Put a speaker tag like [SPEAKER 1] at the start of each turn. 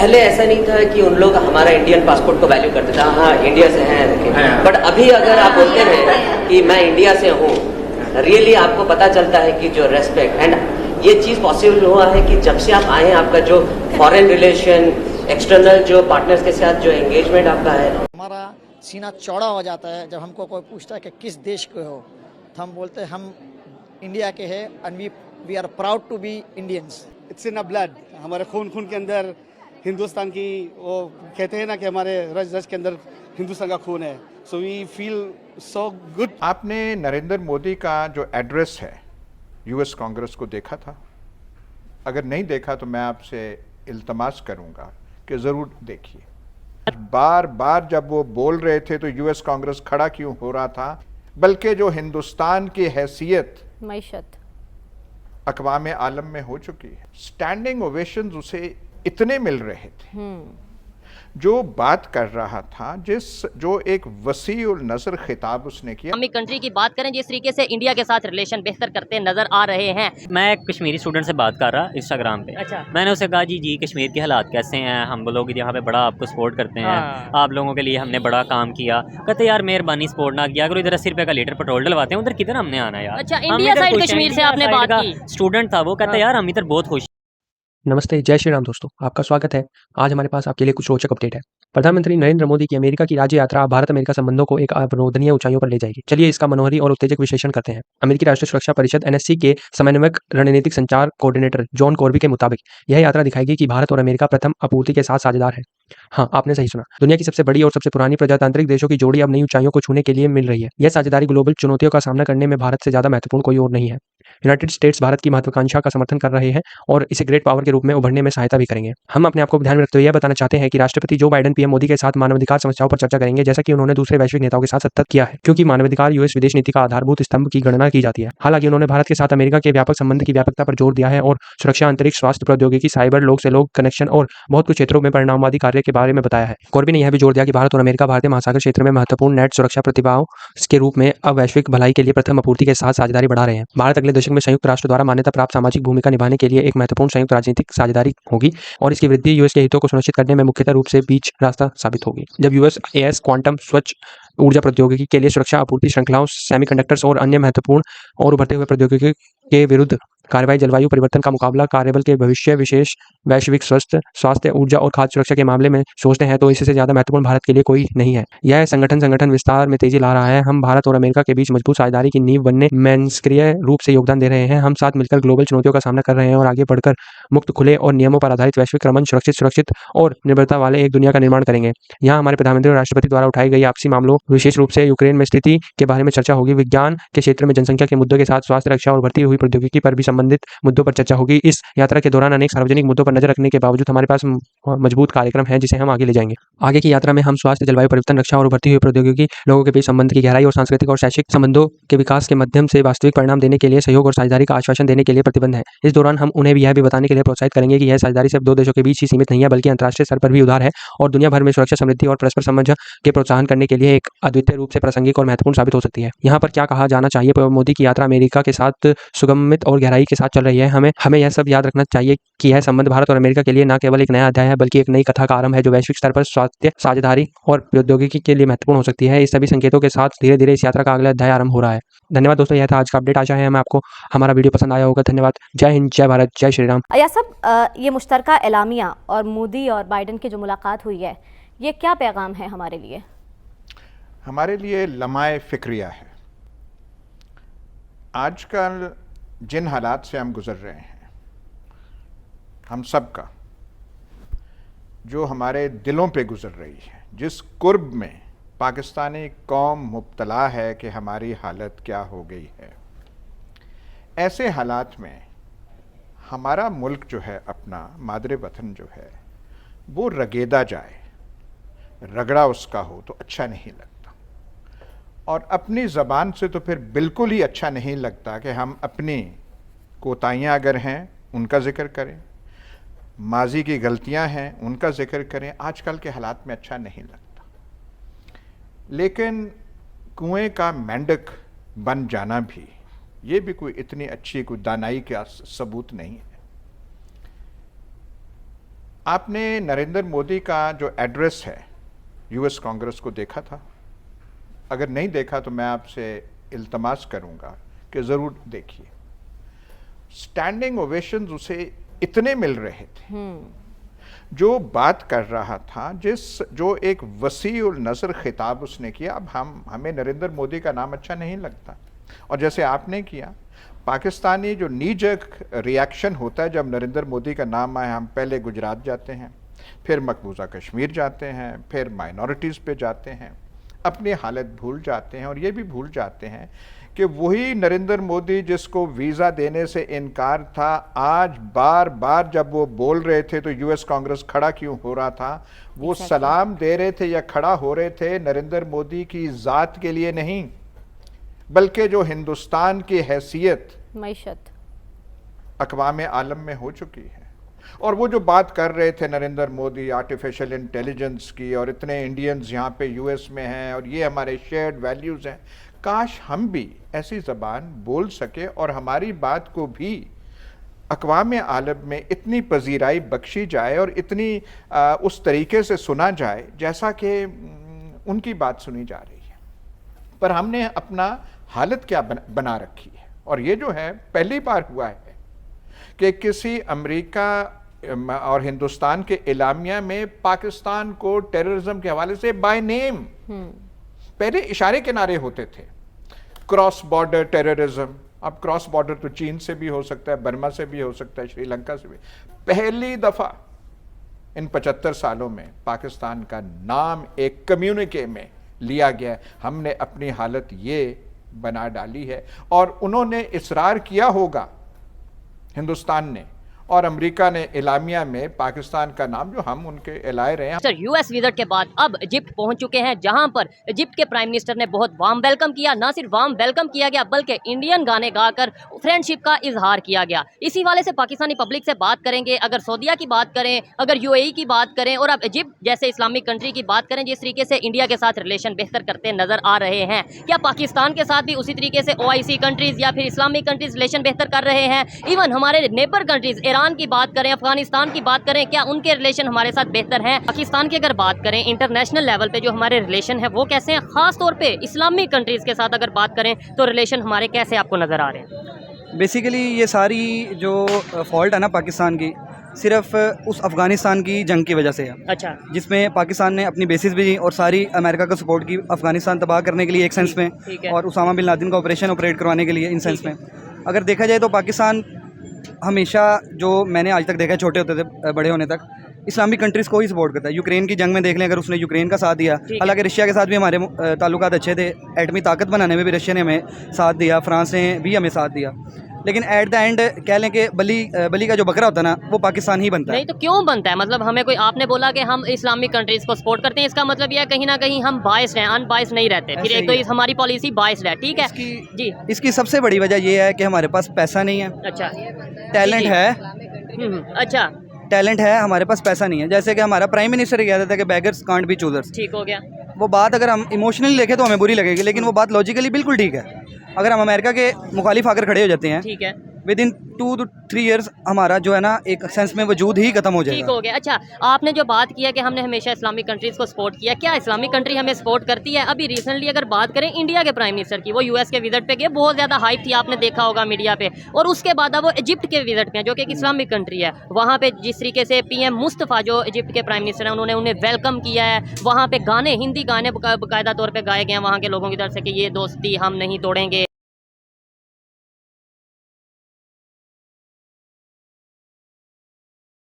[SPEAKER 1] पहले ऐसा नहीं था कि उन लोग हमारा इंडियन पासपोर्ट को वैल्यू करते थे, हाँ इंडिया से हैं लेकिन, बट अभी अगर आप बोलते हैं कि मैं इंडिया से हूँ, रियली आपको पता चलता है कि जो रेस्पेक्ट एंड ये चीज़ पॉसिबल हुआ है कि जब से आप आए हैं, आपका जो फॉरेन रिलेशन, एक्सटर्नल जो पार्टनर्स के साथ जो एंगेजमेंट आपका है,
[SPEAKER 2] हमारा सीना चौड़ा हो जाता है जब हमको कोई पूछता है कि किस देश के हो, तो हम बोलते हैं हम इंडिया के हैं and we are proud to be Indians.
[SPEAKER 3] It's in a blood, हमारे खून खून के अंदर हिंदुस्तान की, वो कहते हैं ना कि हमारे रज रज के अंदर हिंदुस्तान का खून है, so we feel so good.
[SPEAKER 4] आपने नरेंद्र मोदी का जो एड्रेस है यूएस कांग्रेस को देखा था? अगर नहीं देखा तो मैं आपसे इल्तमास करूंगा कि ज़रूर देखिए। बार बार जब वो बोल रहे थे तो यूएस कांग्रेस खड़ा क्यों हो रहा था, बल्कि जो हिंदुस्तान की हैसियत
[SPEAKER 5] मैशत
[SPEAKER 4] अक़वाम आलम में हो चुकी है, स्टैंडिंग ओवेशंस उसे इतने मिल रहे थे। जो बात कर रहा था, जो एक वसी और नज़र खिताब उसने किया।
[SPEAKER 6] इस्लामिक कंट्री की बात करें जिस तरीके से इंडिया के साथ रिलेशन बेहतर करते नजर आ रहे हैं।
[SPEAKER 7] मैं एक कश्मीरी स्टूडेंट से बात कर रहा इंस्टाग्राम पे।
[SPEAKER 6] अच्छा।
[SPEAKER 7] मैंने उसे कहा जी कश्मीर के हालात कैसे हैं, हम लोग यहाँ पे बड़ा आपको सपोर्ट करते हैं, आप लोगों के लिए हमने बड़ा काम किया। कहते यार मेहरबानी सपोर्ट ना किया अगर इधर 80 रुपये का लीटर पेट्रोल डलवाते हैं, उधर किधर हमने आना यार।
[SPEAKER 6] अच्छा,
[SPEAKER 7] हम
[SPEAKER 6] इंडिया
[SPEAKER 7] इधर
[SPEAKER 6] साइड
[SPEAKER 7] खुश हैं,
[SPEAKER 6] कश्मीर से
[SPEAKER 7] इंडिया
[SPEAKER 6] आपने
[SPEAKER 7] साइड
[SPEAKER 6] बात
[SPEAKER 7] का
[SPEAKER 6] की।
[SPEAKER 7] स्टूडेंट था वो, कहता यार हम इधर बहुत खुश।
[SPEAKER 8] नमस्ते, जय श्री राम दोस्तों, आपका स्वागत है। आज हमारे पास आपके लिए कुछ रोचक अपडेट है। प्रधानमंत्री नरेंद्र मोदी की अमेरिका की राज्य यात्रा भारत अमेरिका संबंधों को एक अवरोधनीय ऊंचाइयों पर ले जाएगी। चलिए इसका मनोहरी और उत्तेजक विश्लेषण करते हैं। अमेरिकी राष्ट्रीय सुरक्षा परिषद एनएससी के समन्वयक रणनीतिक संचार कोऑर्डिनेटर जॉन कॉर्बी के मुताबिक यह यात्रा दिखाएगी कि भारत और अमेरिका प्रथम आपूर्ति के साथ साझेदार है। हाँ, आपने सही सुना। दुनिया की सबसे बड़ी और सबसे पुरानी प्रजातांत्रिक देशों की जोड़ी अब नई ऊंचाइयों को छूने के लिए मिल रही है। यह साझेदारी ग्लोबल चुनौतियों का सामना करने में भारत से ज्यादा महत्वपूर्ण कोई और नहीं है। यूनाइटेड स्टेट्स भारत की महत्वाकांक्षा का समर्थन कर रहे हैं और इसे ग्रेट पावर के रूप में उभरने में सहायता भी करेंगे। हम अपने आप को ध्यान में रखते हुए यह बताना चाहते हैं कि राष्ट्रपति जो बाइडेन पीएम मोदी के साथ मानवाधिकार समस्याओं पर चर्चा करेंगे, जैसा कि उन्होंने दूसरे वैश्विक नेताओं के साथ सतत किया है, क्योंकि मानवाधिकार यूएस विदेश नीति का आधारभूत स्तंभ की गणना की जाती है। हालांकि उन्होंने भारत के साथ अमेरिका के व्यापक संबंध की व्यापकता पर जोर दिया है और सुरक्षा, अंतरिक्ष, स्वास्थ्य प्रौद्योगिकी, साइबर, लोग से लोग कनेक्शन और बहुत कुछ क्षेत्रों में परिणामवादी कार्य के बारे में बताया है। कॉर्बी ने यह भी जोर दिया कि भारत और अमेरिका भारतीय महासागर क्षेत्र में महत्वपूर्ण नेट सुरक्षा प्रतिभाओं के रूप में अब वैश्विक भलाई के लिए प्रथम आपूर्ति के साथ साझेदारी बढ़ा रहे हैं। भारत अगले दशक में संयुक्त राष्ट्र द्वारा मान्यता प्राप्त सामाजिक भूमिका निभाने के लिए एक महत्वपूर्ण संयुक्त राजनीतिक साझेदारी होगी और इसकी वृद्धि यूएस के हितों को सुनिश्चित करने में मुख्यतः रूप से बीच रास्ता साबित होगी। जब यूएस एएस क्वांटम, स्वच्छ ऊर्जा प्रौद्योगिकी के लिए सुरक्षा आपूर्ति श्रृंखलाओं, सेमीकंडक्टर्स और अन्य महत्वपूर्ण और उभरते हुए प्रौद्योगिकी के विरुद्ध कार्रवाई, जलवायु परिवर्तन का मुकाबला, कार्यबल के भविष्य, विशेष वैश्विक स्वास्थ्य, ऊर्जा और खाद्य सुरक्षा के मामले में सोचते हैं तो इससे ज्यादा महत्वपूर्ण भारत के लिए कोई नहीं है। यह संगठन विस्तार में तेजी ला रहा है। हम भारत और अमेरिका के बीच मजबूत साझेदारी की नींव बनने में निष्क्रिय रूप से योगदान दे रहे हैं। हम साथ मिलकर ग्लोबल चुनौतियों का सामना कर रहे हैं और आगे बढ़कर मुक्त, खुले और नियमों पर आधारित वैश्विक रमन, सुरक्षित और निर्भरता वाले एक दुनिया का निर्माण करेंगे। यहाँ हमारे प्रधानमंत्री और राष्ट्रपति द्वारा उठाई गई आपसी मामलों, विशेष रूप से यूक्रेन में स्थिति के बारे में चर्चा होगी। विज्ञान के क्षेत्र में जनसंख्या के मुद्दों के साथ स्वास्थ्य, रक्षा और बढ़ती हुई प्रौद्योगिकी पर भी संबंधित मुद्दों पर चर्चा होगी। इस यात्रा के दौरान अनेक सार्वजनिक मुद्दों पर नजर रखने के बावजूद हमारे पास मजबूत कार्यक्रम है जिसे हम आगे ले जाएंगे। आगे की यात्रा में हम स्वास्थ्य, जलवायु परिवर्तन, रक्षा और उभरती हुई प्रौद्योगिकी, लोगों के बीच संबंध की गहराई और सांस्कृतिक और शैक्षिक संबंधों के विकास के माध्यम से वास्तविक परिणाम देने के लिए सहयोग और साझेदारी का आश्वासन देने के लिए प्रतिबद्ध हैं। इस दौरान हम उन्हें यह भी बताने के लिए प्रोत्साहित करेंगे कि यह साझेदारी सिर्फ दो देशों के बीच ही सीमित नहीं है, बल्कि अंतर्राष्ट्रीय स्तर पर भी उदार है और दुनिया भर में सुरक्षा, समृद्धि और परस्पर समझ के प्रोत्साहन करने के लिए एक अद्वितीय रूप से प्रासंगिक और महत्वपूर्ण साबित हो सकती है। यहाँ पर क्या कहा जाना चाहिए, मोदी की यात्रा अमेरिका के साथ सुगमित और गहराई के साथ चल रही है। हमें यह सब याद रखना चाहिए कि यह संबंध भारत और अमेरिका के लिए न केवल एक नया अध्याय है, बल्कि एक नई कथा का आरंभ है जो वैश्विक स्तर पर स्वास्थ्य, साझेदारी और प्रौद्योगिकी के लिए महत्वपूर्ण हो सकती है। इस सभी संकेतों के साथ धीरे धीरे इस यात्रा का अगला अध्याय आरंभ हो रहा है। धन्यवाद दोस्तों, यह था आज का अपडेट। आशा है हमें आपको हमारा वीडियो पसंद आया होगा। धन्यवाद। जय हिंद, जय भारत, जय श्री राम।
[SPEAKER 5] या सब ये मुश्तरका एलामिया और मोदी और बाइडेन की जो मुलाकात हुई है, ये क्या पैगाम है हमारे लिए?
[SPEAKER 4] हमारे लिए लम्हाए फिक्रिया है। आजकल जिन हालात से हम गुजर रहे हैं, हम सब का जो हमारे दिलों पे गुजर रही है, जिस कुर्ब में पाकिस्तानी कौम मुब्तला है कि हमारी हालत क्या हो गई है, ऐसे हालात में हमारा मुल्क जो है, अपना मादरे वतन जो है, वो रगेदा जाए, रगड़ा उसका हो तो अच्छा नहीं लगता। और अपनी ज़बान से तो फिर बिल्कुल ही अच्छा नहीं लगता कि हम अपनी कोताहियाँ अगर हैं उनका ज़िक्र करें, माजी की गलतियां हैं उनका जिक्र करें। आजकल के हालात में अच्छा नहीं लगता, लेकिन कुएं का मेंढक बन जाना भी, ये भी कोई इतनी अच्छी कोई दानाई का सबूत नहीं है। आपने नरेंद्र मोदी का जो एड्रेस है यूएस कांग्रेस को देखा था? अगर नहीं देखा तो मैं आपसे इल्तमास करूंगा कि ज़रूर देखिए। स्टैंडिंग ओवेशंस उसे इतने मिल रहे थे, जो बात कर रहा था, जो एक वसी उल नज़र खिताब उसने किया। अब हमें नरेंद्र मोदी का नाम अच्छा नहीं लगता, और जैसे आपने किया, पाकिस्तानी जो नीजक रिएक्शन होता है जब नरेंद्र मोदी का नाम आए, हम पहले गुजरात जाते हैं, फिर मकबूजा कश्मीर जाते हैं, फिर माइनॉरिटीज़ पे जाते हैं, अपनी हालत भूल जाते हैं, और ये भी भूल जाते हैं कि वही नरेंद्र मोदी जिसको वीज़ा देने से इनकार था, आज बार बार जब वो बोल रहे थे तो यूएस कांग्रेस खड़ा क्यों हो रहा था? वो सलाम दे रहे थे या खड़ा हो रहे थे नरेंद्र मोदी की ज़ात के लिए नहीं, बल्कि जो हिंदुस्तान की हैसियत
[SPEAKER 5] मईशत
[SPEAKER 4] अक़वाम आलम में हो चुकी है। और वो जो बात कर रहे थे नरेंद्र मोदी आर्टिफिशियल इंटेलिजेंस की, और इतने इंडियंस यहाँ पे यूएस में हैं, और ये हमारे शेयर्ड वैल्यूज़ हैं, काश हम भी ऐसी ज़बान बोल सके और हमारी बात को भी अक़वाम आलम में इतनी पजीराई बख्शी जाए और इतनी उस तरीके से सुना जाए जैसा कि उनकी बात सुनी जा रही है। पर हमने अपना हालत क्या बना रखी है, और ये जो है पहली बार हुआ है कि किसी अमेरिका और हिंदुस्तान के इलामिया में पाकिस्तान को टेररिज्म के हवाले से बाय नेम, पहले इशारे किनारे होते थे, क्रॉस बॉर्डर टेररिज्म। अब क्रॉस बॉर्डर तो चीन से भी हो सकता है, बर्मा से भी हो सकता है, श्रीलंका से भी। पहली दफा इन 75 सालों में पाकिस्तान का नाम एक कम्युनिके में लिया गया। हमने अपनी हालत ये बना डाली है, और उन्होंने इसरार किया होगा हिंदुस्तान ने और अमेरिका ने इलामिया में पाकिस्तान का नाम जो हम उनके एलाए रहे हैं।
[SPEAKER 6] सर, यूएस विजिट के बाद अब इजिप्ट पहुंच चुके हैं, जहां पर इजिप्ट के प्राइम मिनिस्टर ने बहुत वार्म वेलकम किया। ना सिर्फ वार्म वेलकम किया गया, बल्कि इंडियन गाने गाकर फ्रेंडशिप का इजहार किया गया। इसी वाले से पाकिस्तानी पब्लिक से बात करेंगे। अगर सऊदीया की बात करें, अगर यूएई की बात करें, और अब इजिप्ट जैसे इस्लामिक कंट्री की बात करें, जिस तरीके से इंडिया के साथ रिलेशन बेहतर करते नजर आ रहे हैं, क्या पाकिस्तान के साथ भी उसी तरीके से ओआईसी कंट्रीज या फिर इस्लामिक कंट्रीज रिलेशन बेहतर कर रहे हैं? इवन हमारे नेबर कंट्रीज, ईरान की बात करें, अफगानिस्तान की बात करें, क्या उनके रिलेशन हमारे साथ बेहतर हैं? पाकिस्तान की अगर बात करें, इंटरनेशनल लेवल पे जो हमारे रिलेशन है वो कैसे हैं? खास तौर पे इस्लामिक कंट्रीज के साथ अगर बात करें तो रिलेशन हमारे कैसे आपको नजर आ रहे हैं?
[SPEAKER 9] बेसिकली ये सारी जो फॉल्ट है ना पाकिस्तान की, सिर्फ उस अफ़गानिस्तान की जंग की वजह से है।
[SPEAKER 6] अच्छा,
[SPEAKER 9] जिसमें पाकिस्तान ने अपनी बेसिस भी दी और सारी अमेरिका को सपोर्ट की अफ़गानिस्तान तबाह करने के लिए एक सेंस में, और उसामा बिन लादेन का ऑपरेशन ऑपरेट करवाने के लिए इन सेंस में। अगर देखा जाए तो पाकिस्तान हमेशा, जो मैंने आज तक देखा है छोटे होते थे बड़े होने तक, इस्लामिक कंट्रीज़ को ही सपोर्ट करता है। यूक्रेन की जंग में देख लें, अगर उसने यूक्रेन का साथ दिया, हालांकि रशिया के साथ भी हमारे ताल्लुकात अच्छे थे, एटमी ताकत बनाने में भी रशिया ने हमें साथ दिया, फ्रांस ने भी हमें साथ दिया, लेकिन एट द एंड कह लें कि बली का जो बकरा होता है ना, वो पाकिस्तान ही बनता है।
[SPEAKER 6] नहीं तो क्यों बनता है? मतलब हमें कोई, आपने बोला कि हम इस्लामिक कंट्रीज को सपोर्ट करते हैं, इसका मतलब यह कहीं ना कहीं हम बायस्ड हैं, अनबायस्ड नहीं रहते। फिर एक तो हमारी पॉलिसी बायस्ड है, ठीक है जी।
[SPEAKER 9] इसकी सबसे बड़ी वजह यह है कि हमारे पास पैसा नहीं है।
[SPEAKER 6] अच्छा,
[SPEAKER 9] टैलेंट है,
[SPEAKER 6] अच्छा,
[SPEAKER 9] टैलेंट है, हमारे पास पैसा नहीं है। जैसे कि हमारा प्राइम मिनिस्टर कहता था कि बेगर्स कांट बी चूजर्स।
[SPEAKER 6] ठीक हो गया।
[SPEAKER 9] वो बात अगर हम इमोशनली देखें तो हमें बुरी लगेगी, लेकिन वो बात लॉजिकली बिल्कुल ठीक है। अगर हम अमेरिका के मुखालिफ आकर खड़े हो जाते हैं,
[SPEAKER 6] ठीक है,
[SPEAKER 9] विद इन 2 to 3 years हमारा जो है ना एक सेंस में वजूद ही खत्म हो जाएगा।
[SPEAKER 6] ठीक हो गया। अच्छा, आपने जो बात किया कि हमने हमेशा इस्लामिक कंट्रीज को सपोर्ट किया, क्या इस्लामिक कंट्री हमें सपोर्ट करती है? अभी रिसेंटली अगर बात करें इंडिया के प्राइम मिनिस्टर की, वो यूएस के विजिट पे गए, बहुत ज़्यादा हाइप थी, आपने देखा होगा मीडिया पे। और उसके बाद अब वो इजिप्ट के विजिट पे, जो कि एक इस्लामिक कंट्री है, वहाँ पे जिस तरीके से पीएम मुस्तफ़ा जो इजिप्ट के प्राइम मिनिस्टर हैं, उन्होंने उन्हें वेलकम किया है। वहाँ पे गाने, हिंदी गाने बाकायदा तौर पर गाए गए हैं वहाँ के लोगों की तरफ से कि ये दोस्ती हम नहीं तोड़ेंगे,